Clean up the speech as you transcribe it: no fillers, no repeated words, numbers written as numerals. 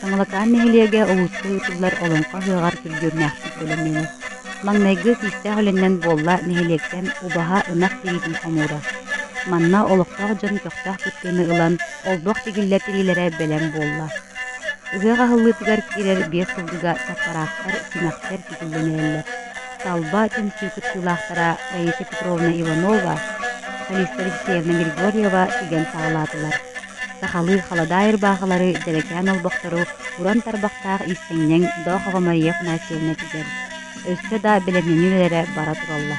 Саңлакаан нехилиэгэ олуспу ытыллар олонқа ыаҕар күлгүрнээхтик бөлөмүнө. Маңнайгы кистэ хүлэннэн буолла нехилиэктэн убаһа ынах тиритин хомуура. Манна олохтоох дьон көхтөөх кыттыыны ылан олбох тигиллэр тирилэрэ бэлэм буолла. Ыһыаҕа хыллыытыгар киирэр биэс сылдыга саппараахтар, симэхтэр тигиллэнэрэллэр. Салба төнсүүкүт сыылаахтара Раиса Петровна Иванова, Халиста Алексеевна Григорьева тиген саҕалаатылар. Сахалы халадайыр баахалары дэрекээн олбохтору уран тарбахтаах истэҥнэҥ Дохова Мария Афанасьевна тигер. Өстө да белемненүүлэрэ бара туралла.